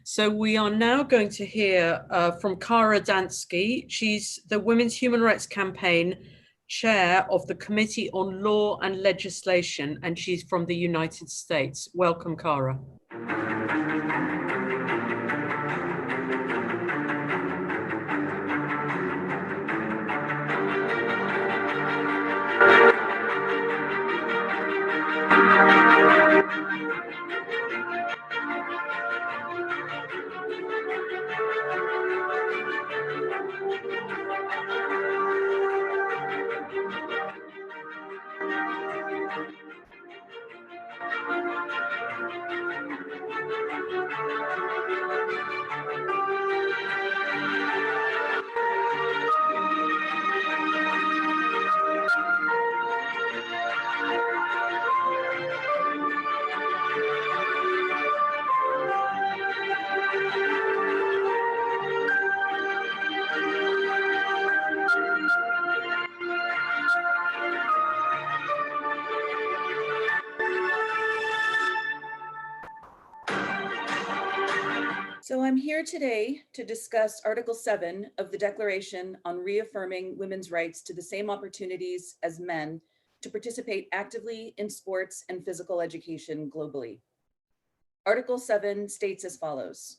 So we are now going to hear from Kara Dansky. She's the Women's Human Rights Campaign Chair of the Committee on Law and Legislation, and she's from the United States. Welcome, Kara. So I'm here today to discuss Article 7 of the Declaration on Reaffirming Women's Rights to the Same Opportunities as Men to Participate Actively in Sports and Physical Education globally. Article 7 states as follows,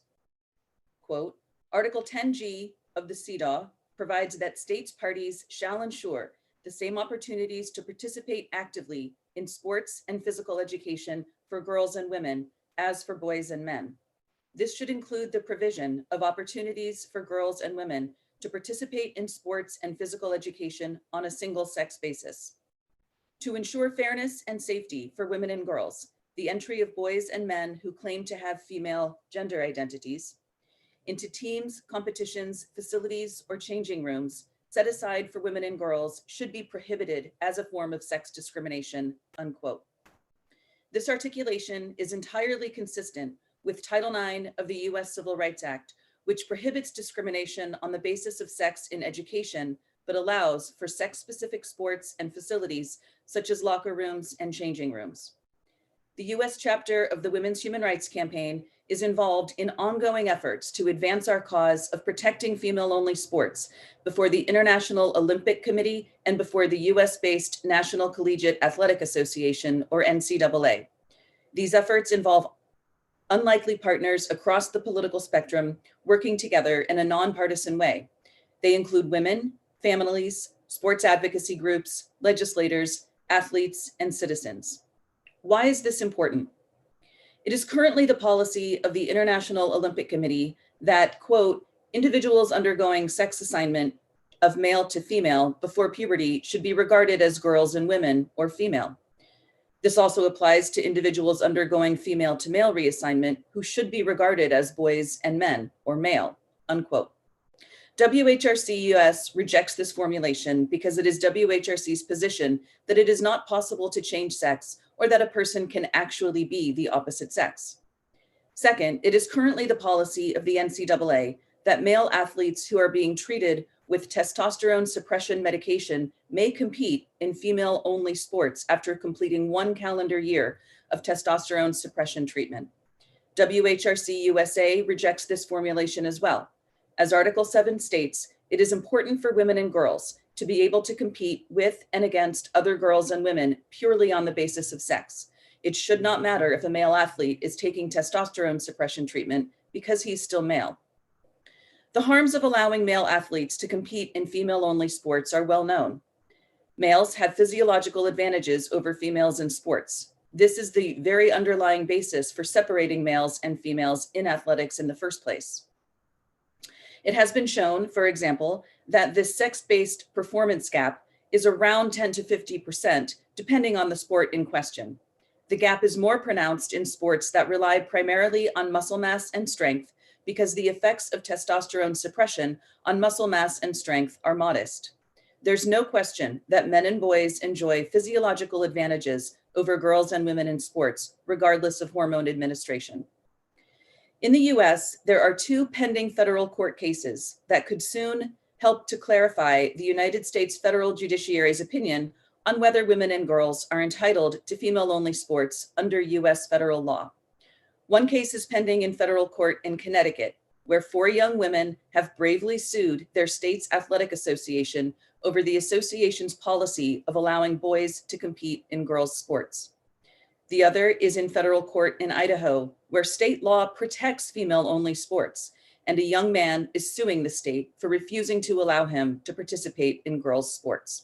quote, Article 10G of the CEDAW provides that states parties shall ensure the same opportunities to participate actively in sports and physical education for girls and women as for boys and men. This should include the provision of opportunities for girls and women to participate in sports and physical education on a single-sex basis. To ensure fairness and safety for women and girls, the entry of boys and men who claim to have female gender identities into teams, competitions, facilities, or changing rooms set aside for women and girls should be prohibited as a form of sex discrimination, unquote. This articulation is entirely consistent with Title IX of the US Civil Rights Act, which prohibits discrimination on the basis of sex in education, but allows for sex-specific sports and facilities such as locker rooms and changing rooms. The US chapter of the Women's Human Rights Campaign is involved in ongoing efforts to advance our cause of protecting female-only sports before the International Olympic Committee and before the US-based National Collegiate Athletic Association, or NCAA. These efforts involve unlikely partners across the political spectrum working together in a nonpartisan way. They include women, families, sports advocacy groups, legislators, athletes, and citizens. Why is this important? It is currently the policy of the International Olympic Committee that, quote, individuals undergoing sex assignment of male to female before puberty should be regarded as girls and women or female. This also applies to individuals undergoing female to male reassignment who should be regarded as boys and men or male, unquote. WHRC US rejects this formulation because it is WHRC's position that it is not possible to change sex or that a person can actually be the opposite sex. Second, it is currently the policy of the NCAA that male athletes who are being treated with testosterone suppression medication may compete in female-only sports after completing 1 calendar year of testosterone suppression treatment. WHRC USA rejects this formulation as well. As Article 7 states, it is important for women and girls to be able to compete with and against other girls and women purely on the basis of sex. It should not matter if a male athlete is taking testosterone suppression treatment because he's still male. The harms of allowing male athletes to compete in female-only sports are well known. Males have physiological advantages over females in sports. This is the very underlying basis for separating males and females in athletics in the first place. It has been shown, for example, that this sex-based performance gap is around 10 to 50%, depending on the sport in question. The gap is more pronounced in sports that rely primarily on muscle mass and strength, because the effects of testosterone suppression on muscle mass and strength are modest. There's no question that men and boys enjoy physiological advantages over girls and women in sports, regardless of hormone administration. In the US, there are 2 pending federal court cases that could soon help to clarify the United States federal judiciary's opinion on whether women and girls are entitled to female-only sports under US federal law. One case is pending in federal court in Connecticut, where 4 young women have bravely sued their state's athletic association over the association's policy of allowing boys to compete in girls' sports. The other is in federal court in Idaho, where state law protects female-only sports, and a young man is suing the state for refusing to allow him to participate in girls' sports.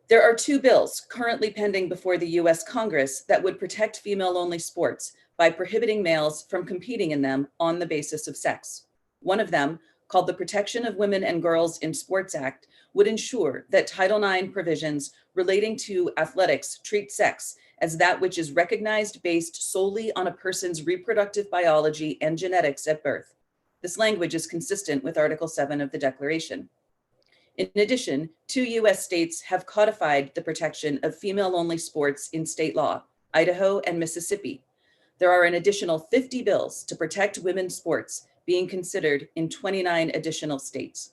There are 2 bills currently pending before the US Congress that would protect female-only sports by prohibiting males from competing in them on the basis of sex. One of them, called the Protection of Women and Girls in Sports Act, would ensure that Title IX provisions relating to athletics treat sex as that which is recognized based solely on a person's reproductive biology and genetics at birth. This language is consistent with Article 7 of the Declaration. In addition, 2 US states have codified the protection of female-only sports in state law, Idaho and Mississippi. There are an additional 50 bills to protect women's sports being considered in 29 additional states.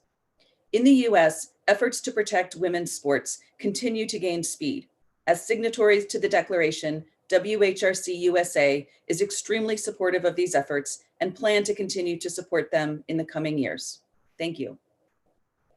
In the US, efforts to protect women's sports continue to gain speed. As signatories to the Declaration, WHRC USA is extremely supportive of these efforts and plan to continue to support them in the coming years. Thank you.